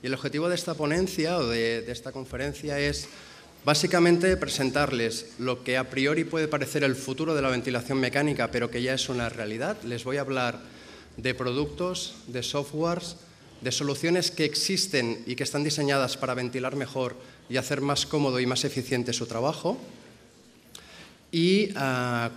Y el objetivo de esta ponencia o de esta conferencia es básicamente presentarles lo que a priori puede parecer el futuro de la ventilación mecánica, pero que ya es una realidad. Les voy a hablar de productos, de softwares, de soluciones que existen y que están diseñadas para ventilar mejor y hacer más cómodo y más eficiente su trabajo. Y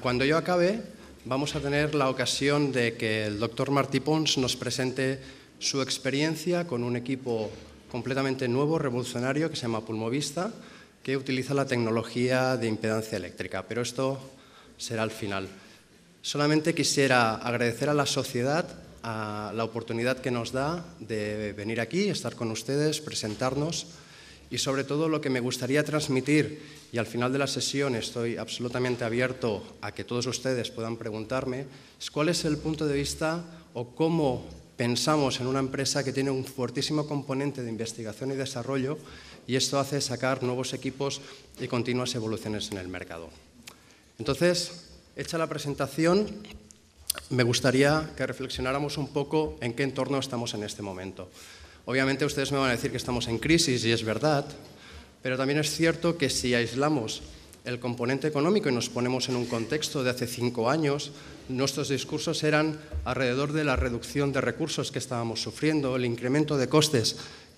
cuando yo acabe, vamos a tener la ocasión de que el doctor Martí Pons nos presente su experiencia con un equipo completamente nuevo, revolucionario, que se llama Pulmovista, que utiliza la tecnología de impedancia eléctrica, pero esto será al final. Solamente quisiera agradecer a la sociedad la oportunidad que nos da de venir aquí, estar con ustedes, presentarnos y sobre todo lo que me gustaría transmitir, y al final de la sesión estoy absolutamente abierto a que todos ustedes puedan preguntarme, es cuál es el punto de vista o cómo pensamos en una empresa que tiene un fuertísimo componente de investigación y desarrollo, y esto hace sacar nuevos equipos y continuas evoluciones en el mercado. Entonces, hecha la presentación, me gustaría que reflexionáramos un poco en qué entorno estamos en este momento. Obviamente ustedes me van a decir que estamos en crisis, y es verdad, pero también es cierto que si aislamos el componente económico y nos ponemos en un contexto de hace 5 años, nuestros discursos eran alrededor de la reducción de recursos que estábamos sufriendo, el incremento de costes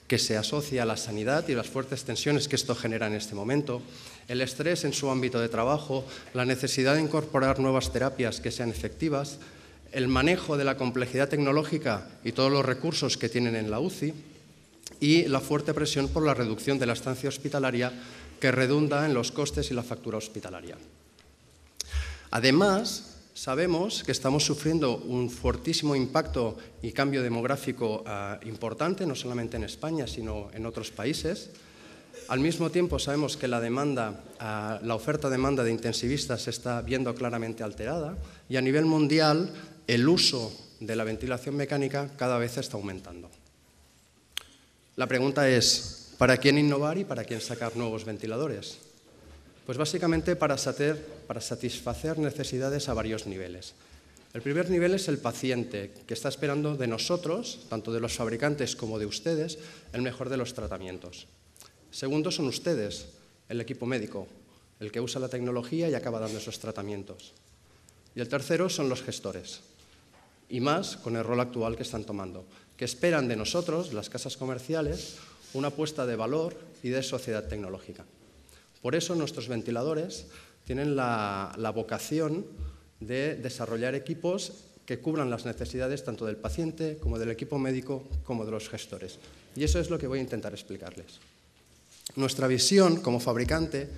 que se asocia a la sanidad y las fuertes tensiones que esto genera en este momento, el estrés en su ámbito de trabajo, la necesidad de incorporar nuevas terapias que sean efectivas, el manejo de la complejidad tecnológica y todos los recursos que tienen en la UCI y la fuerte presión por la reducción de la estancia hospitalaria que redunda en los costes y la factura hospitalaria. Además, sabemos que estamos sufriendo un fortísimo impacto y cambio demográfico importante, no solamente en España, sino en otros países. Al mismo tiempo, sabemos que la oferta-demanda de intensivistas se está viendo claramente alterada y a nivel mundial el uso de la ventilación mecánica cada vez está aumentando. La pregunta es, ¿para quién innovar y para quién sacar nuevos ventiladores? Pues básicamente para satisfacer necesidades a varios niveles. El primer nivel es el paciente, que está esperando de nosotros, tanto de los fabricantes como de ustedes, el mejor de los tratamientos. Segundo son ustedes, el equipo médico, el que usa la tecnología y acaba dando esos tratamientos. Y el tercero son los gestores, y más con el rol actual que están tomando, que esperan de nosotros, las casas comerciales, una apuesta de valor y de sociedad tecnológica. Por eso nuestros ventiladores tienen la vocación de desarrollar equipos que cubran las necesidades tanto del paciente como del equipo médico como de los gestores. Y eso es lo que voy a intentar explicarles. Nuestra visión como fabricante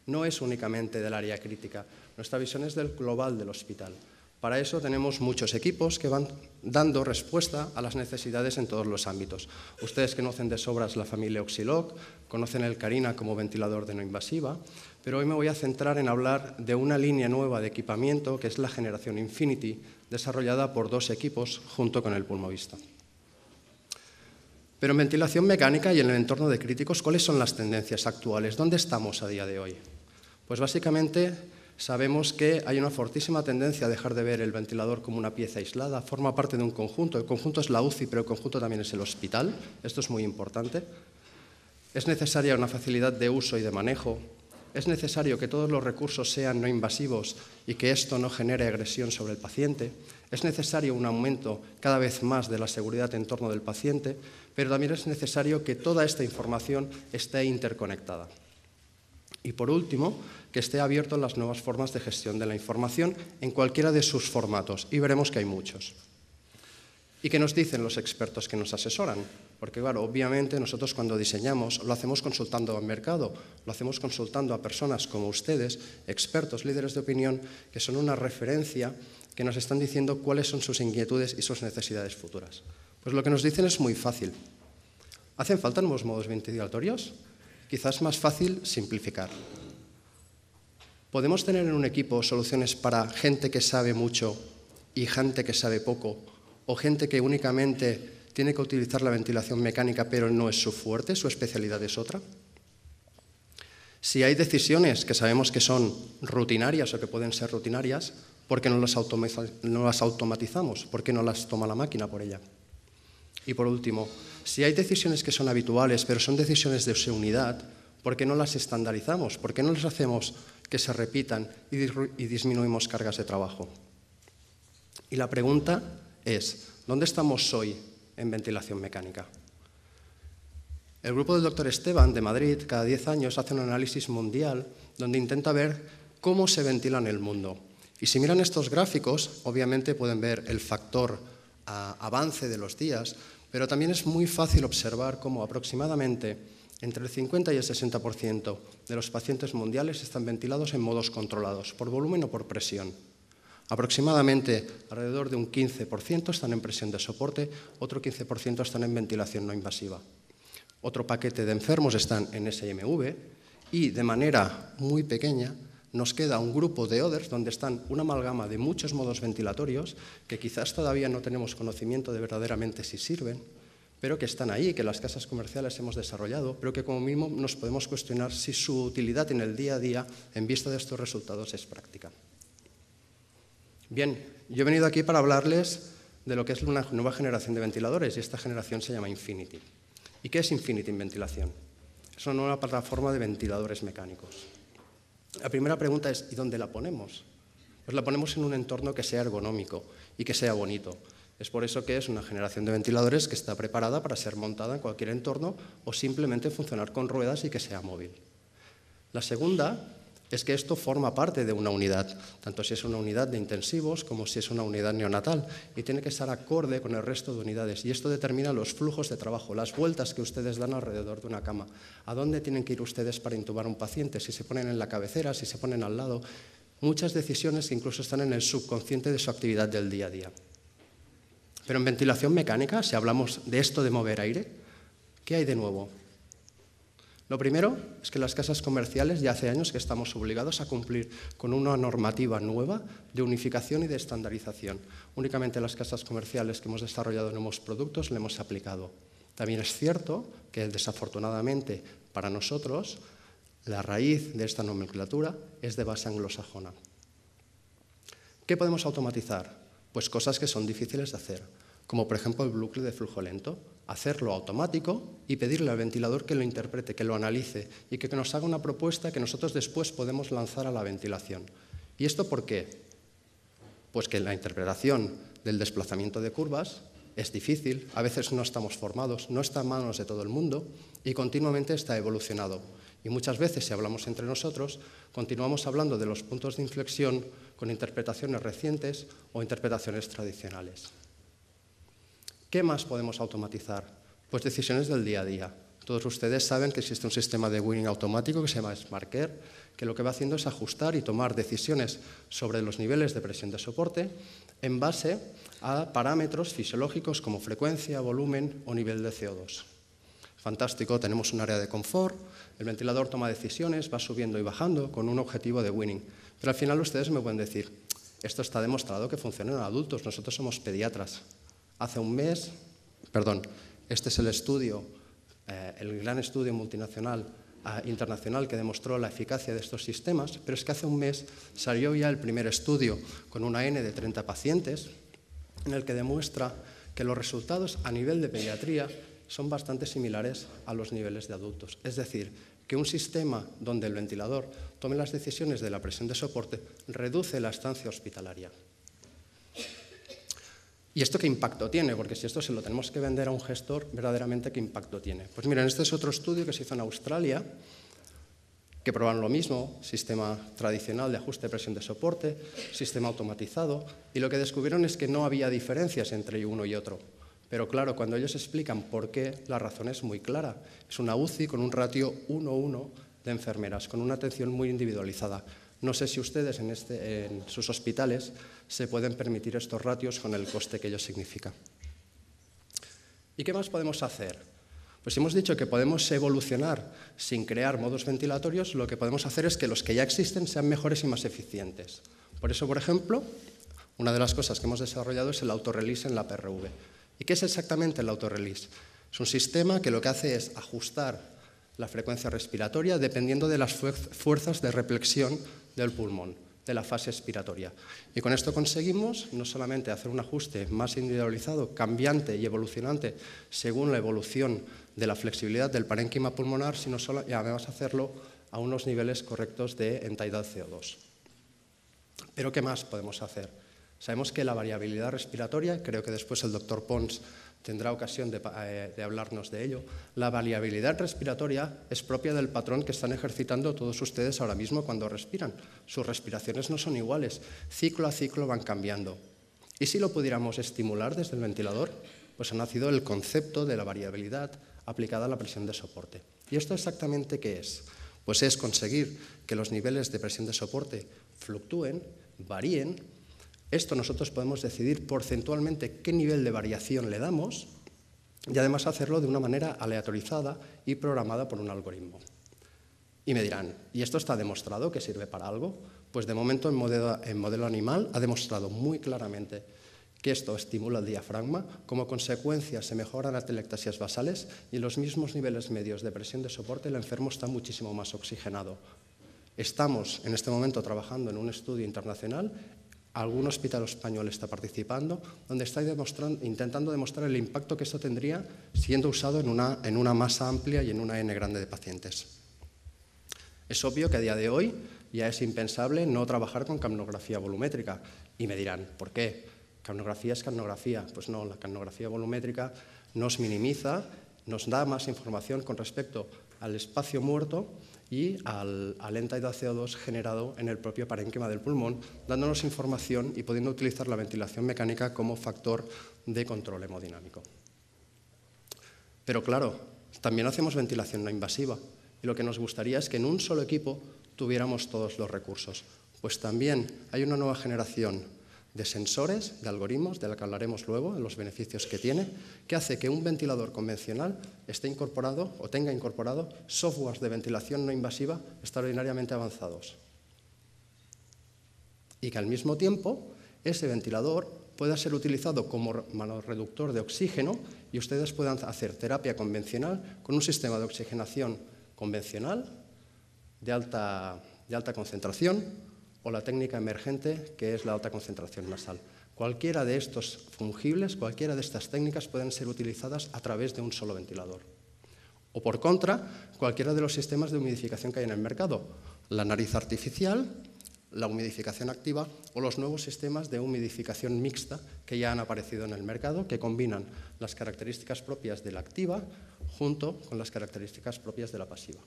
no es únicamente del área crítica, nuestra visión es del global del hospital. Para eso tenemos muchos equipos que van dando respuesta a las necesidades en todos los ámbitos. Ustedes conocen de sobras la familia Oxilog, conocen el Carina como ventilador de no invasiva, pero hoy me voy a centrar en hablar de una línea nueva de equipamiento que es la generación Infinity, desarrollada por 2 equipos junto con el Pulmovista. Pero en ventilación mecánica y en el entorno de críticos, ¿cuáles son las tendencias actuales? ¿Dónde estamos a día de hoy? Pues básicamente sabemos que hay una fortísima tendencia a dejar de ver el ventilador como una pieza aislada, forma parte de un conjunto. El conjunto es la UCI, pero el conjunto también es el hospital. Esto es muy importante. Es necesaria una facilidad de uso y de manejo. Es necesario que todos los recursos sean no invasivos y que esto no genere agresión sobre el paciente. Es necesario un aumento cada vez más de la seguridad en torno del paciente, pero también es necesario que toda esta información esté interconectada. Y por último, que esté abierto a las nuevas formas de gestión de la información en cualquiera de sus formatos, y veremos que hay muchos. ¿Y qué nos dicen los expertos que nos asesoran? Porque, claro, obviamente nosotros cuando diseñamos lo hacemos consultando al mercado, lo hacemos consultando a personas como ustedes, expertos, líderes de opinión, que son una referencia, que nos están diciendo cuáles son sus inquietudes y sus necesidades futuras. Pues lo que nos dicen es muy fácil. ¿Hacen falta nuevos modos ventilatorios? Quizás más fácil simplificar. ¿Podemos tener en un equipo soluciones para gente que sabe mucho y gente que sabe poco? ¿O gente que únicamente tiene que utilizar la ventilación mecánica pero no es su fuerte, su especialidad es otra? Si hay decisiones que sabemos que son rutinarias o que pueden ser rutinarias, ¿por qué no las automatizamos? ¿Por qué no las toma la máquina por ella? Y por último, si hay decisiones que son habituales, pero son decisiones de unidad, ¿por qué no las estandarizamos? ¿Por qué no las hacemos que se repitan y disminuimos cargas de trabajo? Y la pregunta es, ¿dónde estamos hoy en ventilación mecánica? El grupo del doctor Esteban de Madrid cada 10 años hace un análisis mundial donde intenta ver cómo se ventila en el mundo. Y si miran estos gráficos, obviamente pueden ver el factor avance de los días, pero también es muy fácil observar cómo aproximadamente entre el 50 y el 60% de los pacientes mundiales están ventilados en modos controlados, por volumen o por presión. Aproximadamente alrededor de un 15% están en presión de soporte, otro 15% están en ventilación no invasiva. Otro paquete de enfermos están en SMV y de manera muy pequeña nos queda un grupo de others donde están una amalgama de muchos modos ventilatorios que quizás todavía no tenemos conocimiento de verdaderamente si sirven, pero que están ahí, que las casas comerciales hemos desarrollado, pero que como mínimo nos podemos cuestionar si su utilidad en el día a día, en vista de estos resultados, es práctica. Bien, yo he venido aquí para hablarles de lo que es una nueva generación de ventiladores y esta generación se llama Infinity. ¿Y qué es Infinity en ventilación? Es una nueva plataforma de ventiladores mecánicos. La primera pregunta es, ¿y dónde la ponemos? Pues la ponemos en un entorno que sea ergonómico y que sea bonito. Es por eso que es una generación de ventiladores que está preparada para ser montada en cualquier entorno o simplemente funcionar con ruedas y que sea móvil. La segunda es que esto forma parte de una unidad, tanto si es una unidad de intensivos como si es una unidad neonatal, y tiene que estar acorde con el resto de unidades. Y esto determina los flujos de trabajo, las vueltas que ustedes dan alrededor de una cama. ¿A dónde tienen que ir ustedes para intubar a un paciente? Si se ponen en la cabecera, si se ponen al lado. Muchas decisiones que incluso están en el subconsciente de su actividad del día a día. Pero en ventilación mecánica, si hablamos de esto de mover aire, ¿qué hay de nuevo? Lo primero es que las casas comerciales ya hace años que estamos obligados a cumplir con una normativa nueva de unificación y de estandarización. Únicamente las casas comerciales que hemos desarrollado nuevos productos le hemos aplicado. También es cierto que, desafortunadamente para nosotros, la raíz de esta nomenclatura es de base anglosajona. ¿Qué podemos automatizar? Pues cosas que son difíciles de hacer, como por ejemplo el bucle de flujo lento. Hacerlo automático y pedirle al ventilador que lo interprete, que lo analice y que nos haga una propuesta que nosotros después podemos lanzar a la ventilación. ¿Y esto por qué? Pues que la interpretación del desplazamiento de curvas es difícil, a veces no estamos formados, no está en manos de todo el mundo y continuamente está evolucionado. Y muchas veces, si hablamos entre nosotros, continuamos hablando de los puntos de inflexión con interpretaciones recientes o interpretaciones tradicionales. ¿Qué más podemos automatizar? Pues decisiones del día a día. Todos ustedes saben que existe un sistema de Winning automático que se llama SmartCare, que lo que va haciendo es ajustar y tomar decisiones sobre los niveles de presión de soporte en base a parámetros fisiológicos como frecuencia, volumen o nivel de CO2. Fantástico, tenemos un área de confort, el ventilador toma decisiones, va subiendo y bajando con un objetivo de Winning. Pero al final ustedes me pueden decir, esto está demostrado que funciona en adultos, nosotros somos pediatras. Hace un mes, este es el estudio, el gran estudio multinacional internacional que demostró la eficacia de estos sistemas, pero es que hace un mes salió ya el primer estudio con una N de 30 pacientes en el que demuestra que los resultados a nivel de pediatría son bastante similares a los niveles de adultos. Es decir, que un sistema donde el ventilador tome las decisiones de la presión de soporte reduce la estancia hospitalaria. ¿Y esto qué impacto tiene? Porque si esto se lo tenemos que vender a un gestor, verdaderamente ¿qué impacto tiene? Pues miren, este es otro estudio que se hizo en Australia, que probaron lo mismo, sistema tradicional de ajuste de presión de soporte, sistema automatizado, y lo que descubrieron es que no había diferencias entre uno y otro. Pero claro, cuando ellos explican por qué, la razón es muy clara. Es una UCI con un ratio 1:1 de enfermeras, con una atención muy individualizada. No sé si ustedes en sus hospitales se pueden permitir estos ratios con el coste que ello significa. ¿Y qué más podemos hacer? Pues si hemos dicho que podemos evolucionar sin crear modos ventilatorios, lo que podemos hacer es que los que ya existen sean mejores y más eficientes. Por eso, por ejemplo, una de las cosas que hemos desarrollado es el autorelease en la PRV. ¿Y qué es exactamente el autorelease? Es un sistema que lo que hace es ajustar la frecuencia respiratoria dependiendo de las fuerzas de reflexión del pulmón. de la fase expiratoria. Y con esto conseguimos no solamente hacer un ajuste más individualizado, cambiante y evolucionante según la evolución de la flexibilidad del parénquima pulmonar, sino y además hacerlo a unos niveles correctos de entidad CO2. Pero ¿qué más podemos hacer? Sabemos que la variabilidad respiratoria, creo que después el doctor Pons tendrá ocasión de hablarnos de ello, la variabilidad respiratoria es propia del patrón que están ejercitando todos ustedes ahora mismo cuando respiran. Sus respiraciones no son iguales, ciclo a ciclo van cambiando. ¿Y si lo pudiéramos estimular desde el ventilador? Pues ha nacido el concepto de la variabilidad aplicada a la presión de soporte. ¿Y esto exactamente qué es? Pues es conseguir que los niveles de presión de soporte fluctúen, varíen. Esto nosotros podemos decidir porcentualmente qué nivel de variación le damos y además hacerlo de una manera aleatorizada y programada por un algoritmo. Y me dirán, ¿y esto está demostrado que sirve para algo? Pues de momento en modelo animal ha demostrado muy claramente que esto estimula el diafragma, como consecuencia se mejoran las atelectasias basales y en los mismos niveles medios de presión de soporte el enfermo está muchísimo más oxigenado. Estamos en este momento trabajando en un estudio internacional, algún hospital español está participando, donde está intentando demostrar el impacto que esto tendría siendo usado en una masa amplia y en una N grande de pacientes. Es obvio que a día de hoy ya es impensable no trabajar con capnografía volumétrica. Y me dirán, ¿por qué? Capnografía es capnografía. Pues no, la capnografía volumétrica nos minimiza, nos da más información con respecto al espacio muerto y al entidad CO2 generado en el propio parénquima del pulmón, dándonos información y pudiendo utilizar la ventilación mecánica como factor de control hemodinámico. Pero claro, también hacemos ventilación no invasiva y lo que nos gustaría es que en un solo equipo tuviéramos todos los recursos. Pues también hay una nueva generación de sensores, de algoritmos, de la que hablaremos luego, en los beneficios que tiene, que hace que un ventilador convencional esté incorporado o tenga incorporado softwares de ventilación no invasiva extraordinariamente avanzados. Y que al mismo tiempo ese ventilador pueda ser utilizado como manorreductor de oxígeno y ustedes puedan hacer terapia convencional con un sistema de oxigenación convencional de alta concentración o la técnica emergente, que es la alta concentración nasal. Cualquiera de estos fungibles, cualquiera de estas técnicas pueden ser utilizadas a través de un solo ventilador. O por contra, cualquiera de los sistemas de humidificación que hay en el mercado, la nariz artificial, la humidificación activa o los nuevos sistemas de humidificación mixta que ya han aparecido en el mercado, que combinan las características propias de la activa junto con las características propias de la pasiva.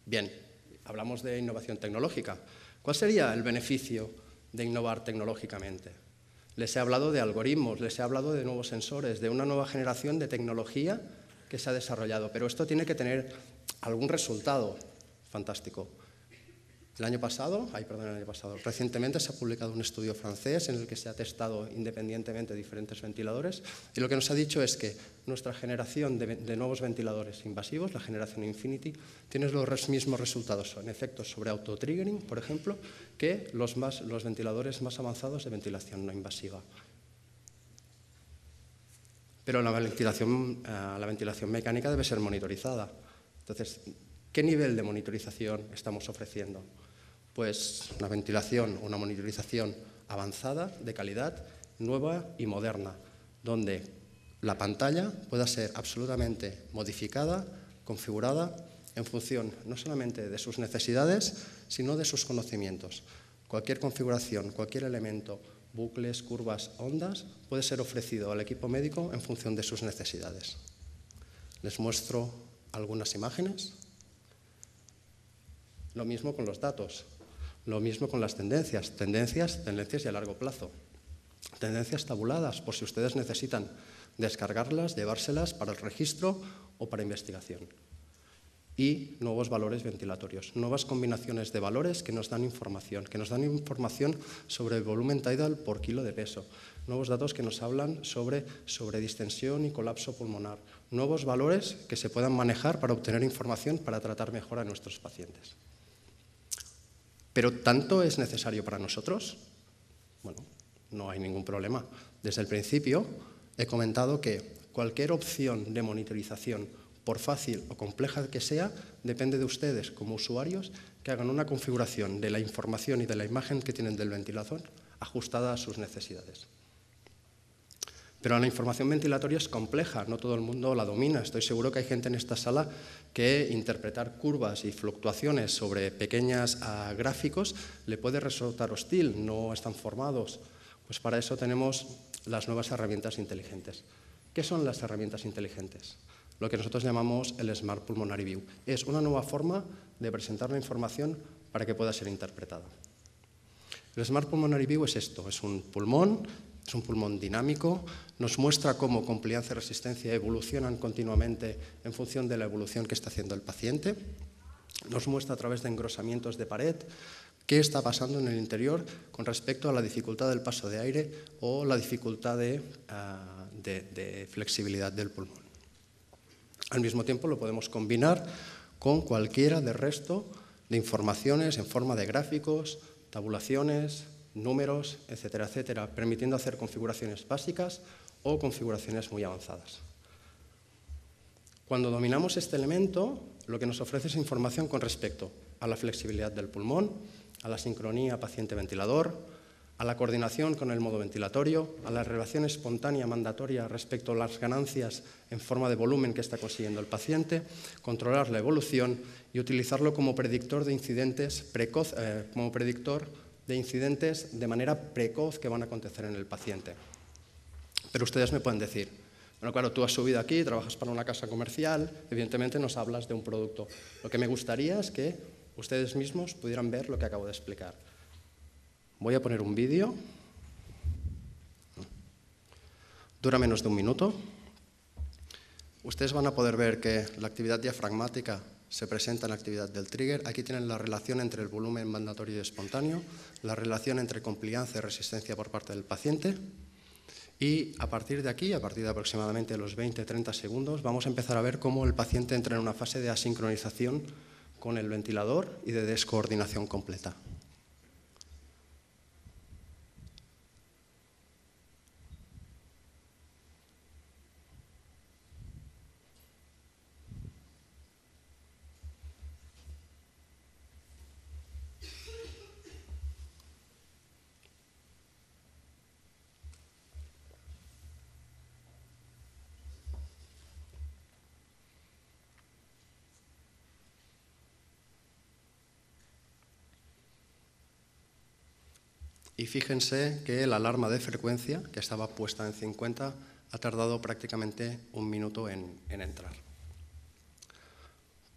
Bien. Hablamos de innovación tecnológica. ¿Cuál sería el beneficio de innovar tecnológicamente? Les he hablado de algoritmos, les he hablado de nuevos sensores, de una nueva generación de tecnología que se ha desarrollado, pero esto tiene que tener algún resultado fantástico. Recientemente se ha publicado un estudio francés en el que se ha testado independientemente diferentes ventiladores y lo que nos ha dicho es que nuestra generación de nuevos ventiladores invasivos, la generación Infinity, tiene los mismos resultados en efectos sobre autotriggering, por ejemplo, que los ventiladores más avanzados de ventilación no invasiva. Pero la ventilación mecánica debe ser monitorizada. Entonces, ¿qué nivel de monitorización estamos ofreciendo? Pues una ventilación, una monitorización avanzada, de calidad, nueva y moderna, donde la pantalla pueda ser absolutamente modificada, configurada, en función no solamente de sus necesidades, sino de sus conocimientos. Cualquier configuración, cualquier elemento, bucles, curvas, ondas, puede ser ofrecido al equipo médico en función de sus necesidades. Les muestro algunas imágenes. Lo mismo con los datos. Lo mismo con las tendencias y a largo plazo. Tendencias tabuladas, por si ustedes necesitan descargarlas, llevárselas para el registro o para investigación. Y nuevos valores ventilatorios, nuevas combinaciones de valores que nos dan información sobre el volumen tidal por kilo de peso, nuevos datos que nos hablan sobre distensión y colapso pulmonar, nuevos valores que se puedan manejar para obtener información para tratar mejor a nuestros pacientes. ¿Pero tanto es necesario para nosotros? Bueno, no hay ningún problema. Desde el principio he comentado que cualquier opción de monitorización, por fácil o compleja que sea, depende de ustedes como usuarios que hagan una configuración de la información y de la imagen que tienen del ventilador ajustada a sus necesidades. Pero la información ventilatoria es compleja, no todo el mundo la domina. Estoy seguro que hay gente en esta sala que interpretar curvas y fluctuaciones sobre pequeños gráficos le puede resultar hostil, no están formados. Pues para eso tenemos las nuevas herramientas inteligentes. ¿Qué son las herramientas inteligentes? Lo que nosotros llamamos el Smart Pulmonary View. Es una nueva forma de presentar la información para que pueda ser interpretada. El Smart Pulmonary View es esto, es un pulmón dinámico, nos muestra cómo compliance y resistencia evolucionan continuamente en función de la evolución que está haciendo el paciente, nos muestra a través de engrosamientos de pared qué está pasando en el interior con respecto a la dificultad del paso de aire o la dificultad de flexibilidad del pulmón. Al mismo tiempo lo podemos combinar con cualquiera de resto de informaciones en forma de gráficos, tabulaciones, números, etcétera, etcétera, permitiendo hacer configuraciones básicas o configuraciones muy avanzadas. Cuando dominamos este elemento, lo que nos ofrece es información con respecto a la flexibilidad del pulmón, a la sincronía paciente-ventilador, a la coordinación con el modo ventilatorio, a la relación espontánea mandatoria respecto a las ganancias en forma de volumen que está consiguiendo el paciente, controlar la evolución y utilizarlo como predictor de incidentes de manera precoz que van a acontecer en el paciente. Pero ustedes me pueden decir, bueno, claro, tú has subido aquí, trabajas para una casa comercial, evidentemente nos hablas de un producto. Lo que me gustaría es que ustedes mismos pudieran ver lo que acabo de explicar. Voy a poner un vídeo. Dura menos de un minuto. Ustedes van a poder ver que la actividad diafragmática se presenta en la actividad del trigger. Aquí tienen la relación entre el volumen mandatorio y espontáneo, la relación entre compliance y resistencia por parte del paciente. Y a partir de aquí, a partir de aproximadamente los 20-30 segundos, vamos a empezar a ver cómo el paciente entra en una fase de asincronización con el ventilador y de descoordinación completa. Y fíjense que la alarma de frecuencia, que estaba puesta en 50, ha tardado prácticamente un minuto en entrar.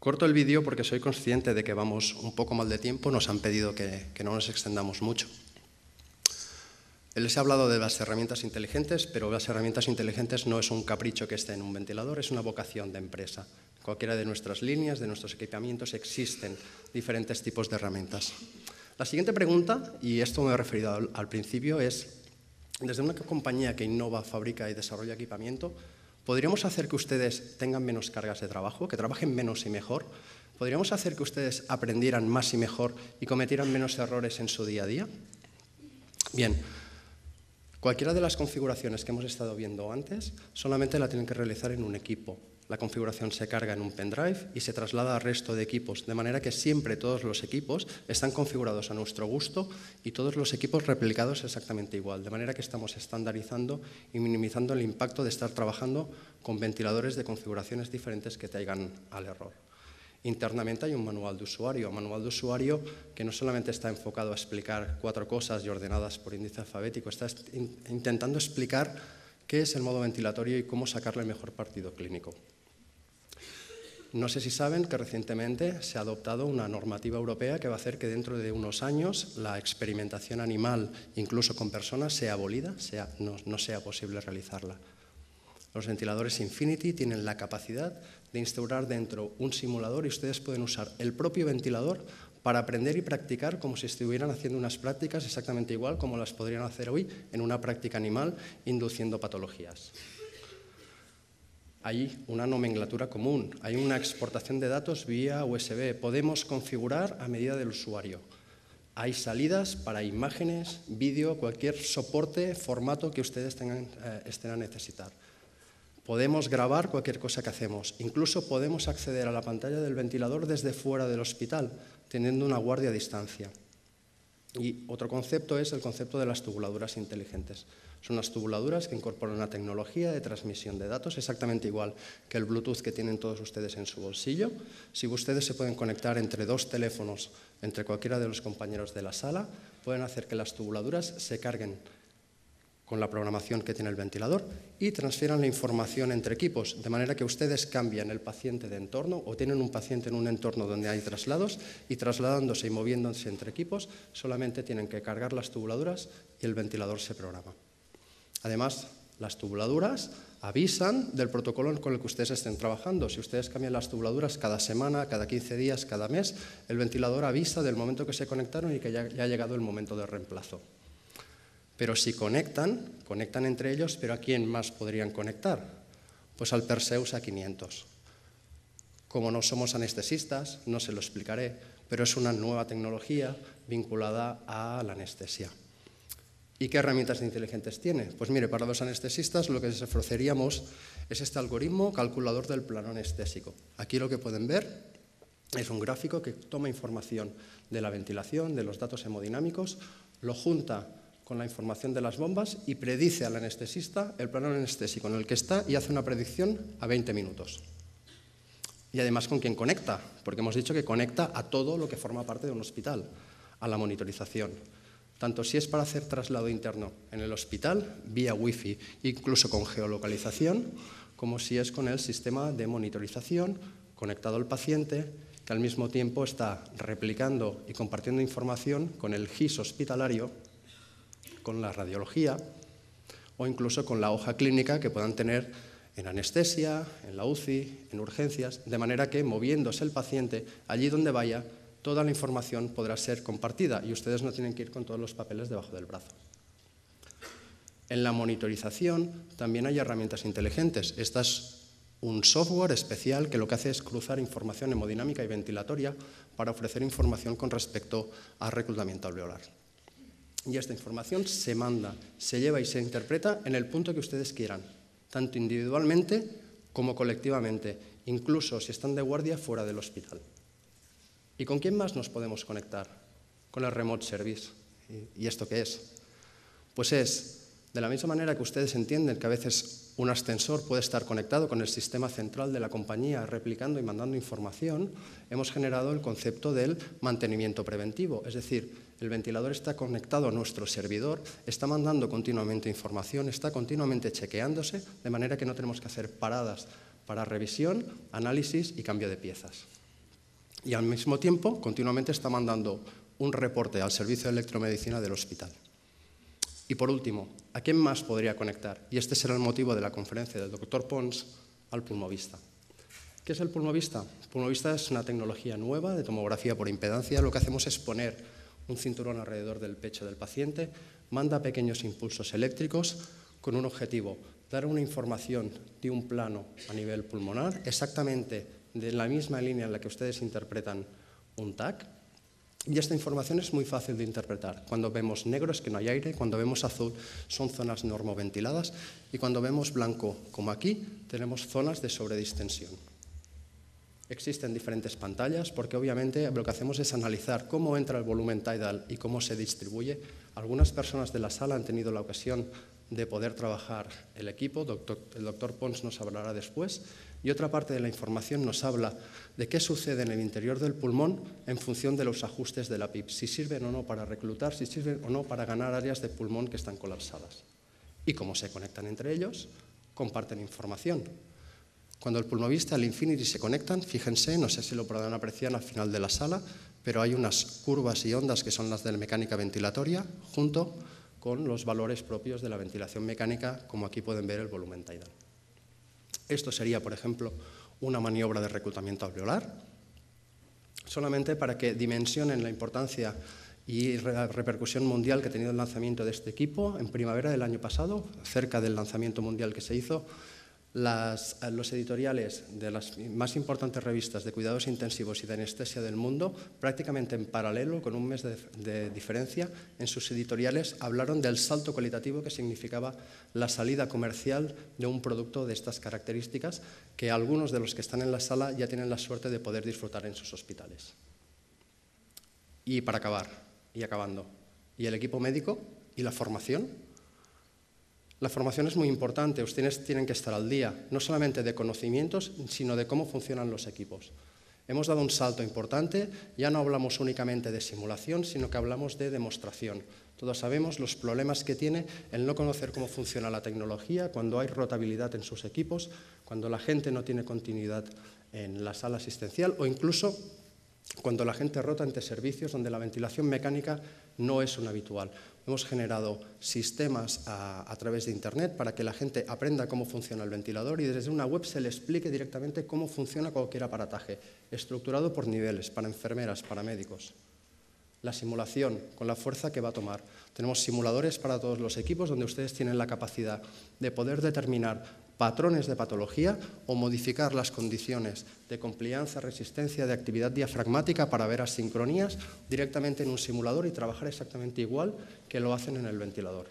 Corto el vídeo porque soy consciente de que vamos un poco mal de tiempo, nos han pedido que no nos extendamos mucho. Les he hablado de las herramientas inteligentes, pero las herramientas inteligentes no es un capricho que esté en un ventilador, es una vocación de empresa. En cualquiera de nuestras líneas, de nuestros equipamientos, existen diferentes tipos de herramientas. La siguiente pregunta, y esto me he referido al principio, es, desde una compañía que innova, fabrica y desarrolla equipamiento, ¿podríamos hacer que ustedes tengan menos cargas de trabajo, que trabajen menos y mejor? ¿Podríamos hacer que ustedes aprendieran más y mejor y cometieran menos errores en su día a día? Bien, cualquiera de las configuraciones que hemos estado viendo antes solamente la tienen que realizar en un equipo. La configuración se carga en un pendrive y se traslada al resto de equipos, de manera que siempre todos los equipos están configurados a nuestro gusto y todos los equipos replicados exactamente igual, de manera que estamos estandarizando y minimizando el impacto de estar trabajando con ventiladores de configuraciones diferentes que traigan al error. Internamente hay un manual de usuario que no solamente está enfocado a explicar 4 cosas y ordenadas por índice alfabético, está intentando explicar qué es el modo ventilatorio y cómo sacarle el mejor partido clínico. No sé si saben que recientemente se ha adoptado una normativa europea que va a hacer que dentro de unos años la experimentación animal, incluso con personas, sea abolida, no sea posible realizarla. Los ventiladores Infinity tienen la capacidad de instaurar dentro un simulador y ustedes pueden usar el propio ventilador para aprender y practicar como si estuvieran haciendo unas prácticas exactamente igual como las podrían hacer hoy en una práctica animal induciendo patologías. Hay una nomenclatura común, hay una exportación de datos vía USB, podemos configurar a medida del usuario. Hay salidas para imágenes, vídeo, cualquier soporte, formato que ustedes estén a necesitar. Podemos grabar cualquier cosa que hacemos. Incluso podemos acceder a la pantalla del ventilador desde fuera del hospital, teniendo una guardia a distancia. Y otro concepto es el concepto de las tubuladuras inteligentes. Son unas tubuladuras que incorporan una tecnología de transmisión de datos exactamente igual que el Bluetooth que tienen todos ustedes en su bolsillo. Si ustedes se pueden conectar entre dos teléfonos, entre cualquiera de los compañeros de la sala, pueden hacer que las tubuladuras se carguen con la programación que tiene el ventilador y transfieran la información entre equipos, de manera que ustedes cambian el paciente de entorno o tienen un paciente en un entorno donde hay traslados y trasladándose y moviéndose entre equipos solamente tienen que cargar las tubuladuras y el ventilador se programa. Además, las tubuladuras avisan del protocolo con el que ustedes estén trabajando. Si ustedes cambian las tubuladuras cada semana, cada 15 días, cada mes, el ventilador avisa del momento que se conectaron y que ya ha llegado el momento de reemplazo. Pero si conectan entre ellos, ¿pero a quién más podrían conectar? Pues al Perseus A500. Como no somos anestesistas, no se lo explicaré, pero es una nueva tecnología vinculada a la anestesia. ¿Y qué herramientas inteligentes tiene? Pues mire, para los anestesistas lo que les ofreceríamos es este algoritmo calculador del plano anestésico. Aquí lo que pueden ver es un gráfico que toma información de la ventilación, de los datos hemodinámicos, lo junta con la información de las bombas y predice al anestesista el plano anestésico en el que está y hace una predicción a 20 minutos. Y además con quién conecta, porque hemos dicho que conecta a todo lo que forma parte de un hospital, a la monitorización. Tanto si es para hacer traslado interno en el hospital, vía Wi-Fi, incluso con geolocalización, como si es con el sistema de monitorización conectado al paciente, que al mismo tiempo está replicando y compartiendo información con el GIS hospitalario, con la radiología o incluso con la hoja clínica que puedan tener en anestesia, en la UCI, en urgencias, de manera que moviéndose el paciente allí donde vaya, toda la información podrá ser compartida y ustedes no tienen que ir con todos los papeles debajo del brazo. En la monitorización también hay herramientas inteligentes. Esta es un software especial que lo que hace es cruzar información hemodinámica y ventilatoria para ofrecer información con respecto al reclutamiento alveolar. Y esta información se manda, se lleva y se interpreta en el punto que ustedes quieran, tanto individualmente como colectivamente, incluso si están de guardia fuera del hospital. ¿Y con quién más nos podemos conectar? Con el Remote Service. ¿Y esto qué es? Pues es, de la misma manera que ustedes entienden que a veces un ascensor puede estar conectado con el sistema central de la compañía, replicando y mandando información, hemos generado el concepto del mantenimiento preventivo. Es decir, el ventilador está conectado a nuestro servidor, está mandando continuamente información, está continuamente chequeándose, de manera que no tenemos que hacer paradas para revisión, análisis y cambio de piezas. Y al mismo tiempo, continuamente está mandando un reporte al servicio de electromedicina del hospital. Y por último, ¿a quién más podría conectar? Y este será el motivo de la conferencia del doctor Pons, al pulmovista. ¿Qué es el pulmovista? El pulmovista es una tecnología nueva de tomografía por impedancia. Lo que hacemos es poner un cinturón alrededor del pecho del paciente, manda pequeños impulsos eléctricos con un objetivo, dar una información de un plano a nivel pulmonar, exactamente de la misma línea en la que ustedes interpretan un TAC, y esta información es muy fácil de interpretar. Cuando vemos negro es que no hay aire, cuando vemos azul son zonas normoventiladas y cuando vemos blanco, como aquí, tenemos zonas de sobredistensión. Existen diferentes pantallas porque obviamente lo que hacemos es analizar cómo entra el volumen tidal y cómo se distribuye. Algunas personas de la sala han tenido la ocasión de poder trabajar el equipo, el doctor Pons nos hablará después, y otra parte de la información nos habla de qué sucede en el interior del pulmón en función de los ajustes de la PIP, si sirven o no para reclutar, si sirven o no para ganar áreas de pulmón que están colapsadas. Y cómo se conectan entre ellos, comparten información. Cuando el pulmovista y el Infinity se conectan, fíjense, no sé si lo podrán apreciar al final de la sala, pero hay unas curvas y ondas que son las de la mecánica ventilatoria, junto con los valores propios de la ventilación mecánica, como aquí pueden ver el volumen tidal. Esto sería, por ejemplo, una maniobra de reclutamiento alveolar, solamente para que dimensionen la importancia y la repercusión mundial que ha tenido el lanzamiento de este equipo en primavera del año pasado, cerca del lanzamiento mundial que se hizo. Los editoriales de las más importantes revistas de cuidados intensivos y de anestesia del mundo, prácticamente en paralelo, con un mes de diferencia, en sus editoriales hablaron del salto cualitativo que significaba la salida comercial de un producto de estas características que algunos de los que están en la sala ya tienen la suerte de poder disfrutar en sus hospitales. Y para acabar, y acabando, ¿y el equipo médico y la formación? La formación es muy importante, ustedes tienen que estar al día, no solamente de conocimientos, sino de cómo funcionan los equipos. Hemos dado un salto importante, ya no hablamos únicamente de simulación, sino que hablamos de demostración. Todos sabemos los problemas que tiene el no conocer cómo funciona la tecnología, cuando hay rotabilidad en sus equipos, cuando la gente no tiene continuidad en la sala asistencial o incluso cuando la gente rota entre servicios donde la ventilación mecánica no es una habitual. Hemos generado sistemas a través de Internet para que la gente aprenda cómo funciona el ventilador y desde una web se le explique directamente cómo funciona cualquier aparataje, estructurado por niveles, para enfermeras, para médicos. La simulación, con la fuerza que va a tomar. Tenemos simuladores para todos los equipos donde ustedes tienen la capacidad de poder determinar patrones de patología o modificar las condiciones de complianza, resistencia, de actividad diafragmática para ver asincronías directamente en un simulador y trabajar exactamente igual que lo hacen en el ventilador.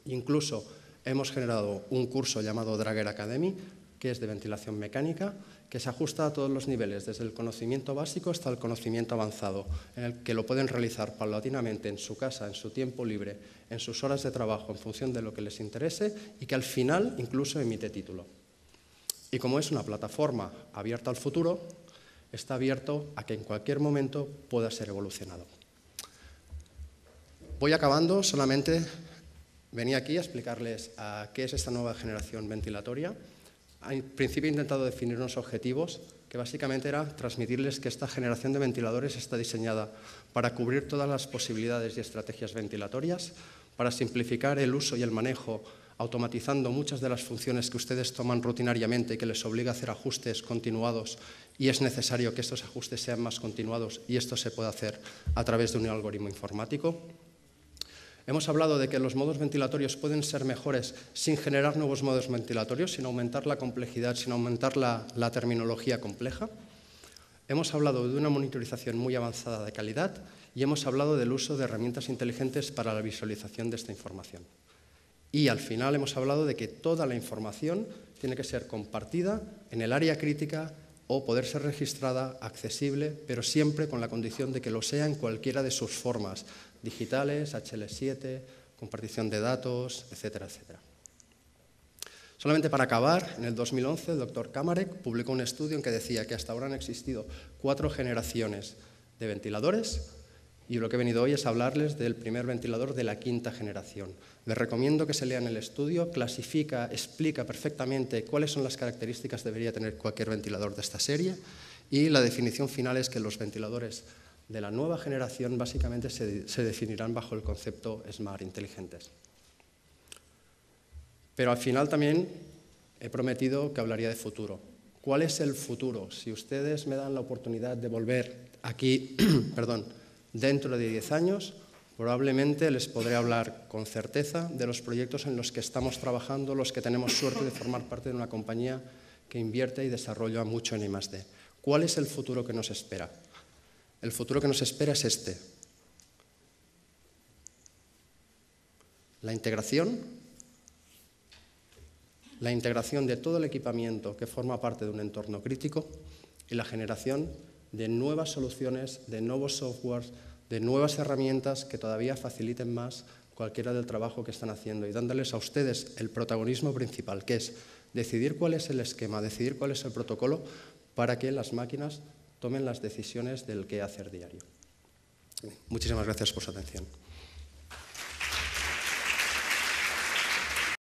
Incluso hemos generado un curso llamado Drager Academy, que es de ventilación mecánica, que se ajusta a todos los niveles, desde el conocimiento básico hasta el conocimiento avanzado, en el que lo pueden realizar paulatinamente en su casa, en su tiempo libre, en sus horas de trabajo, en función de lo que les interese y que al final incluso emite título. Y como es una plataforma abierta al futuro, está abierto a que en cualquier momento pueda ser evolucionado. Voy acabando, solamente venía aquí a explicarles qué es esta nueva generación ventilatoria. Al principio he intentado definir unos objetivos que básicamente era transmitirles que esta generación de ventiladores está diseñada para cubrir todas las posibilidades y estrategias ventilatorias, para simplificar el uso y el manejo, automatizando muchas de las funciones que ustedes toman rutinariamente y que les obliga a hacer ajustes continuados y es necesario que estos ajustes sean más continuados y esto se puede hacer a través de un algoritmo informático. Hemos hablado de que los modos ventilatorios pueden ser mejores sin generar nuevos modos ventilatorios, sin aumentar la complejidad, sin aumentar la terminología compleja. Hemos hablado de una monitorización muy avanzada de calidad y hemos hablado del uso de herramientas inteligentes para la visualización de esta información. Y al final hemos hablado de que toda la información tiene que ser compartida en el área crítica o poder ser registrada, accesible, pero siempre con la condición de que lo sea en cualquiera de sus formas, digitales, HL7, compartición de datos, etcétera, etcétera. Solamente para acabar, en el 2011 el doctor Kamarek publicó un estudio en que decía que hasta ahora han existido 4 generaciones de ventiladores y lo que he venido hoy es hablarles del primer ventilador de la 5ª generación. Les recomiendo que se lean el estudio, clasifica, explica perfectamente cuáles son las características que debería tener cualquier ventilador de esta serie y la definición final es que los ventiladores de la nueva generación básicamente se definirán bajo el concepto SMART, inteligentes. Pero al final también he prometido que hablaría de futuro. ¿Cuál es el futuro? Si ustedes me dan la oportunidad de volver aquí, dentro de 10 años, probablemente les podré hablar con certeza de los proyectos en los que estamos trabajando, los que tenemos suerte de formar parte de una compañía que invierte y desarrolla mucho en I+D. ¿Cuál es el futuro que nos espera? El futuro que nos espera es este. La integración de todo el equipamiento que forma parte de un entorno crítico y la generación de nuevas soluciones, de nuevos softwares, de nuevas herramientas que todavía faciliten más cualquiera del trabajo que están haciendo y dándoles a ustedes el protagonismo principal, que es decidir cuál es el esquema, decidir cuál es el protocolo para que las máquinas tomen las decisiones del qué hacer diario. Muchísimas gracias por su atención.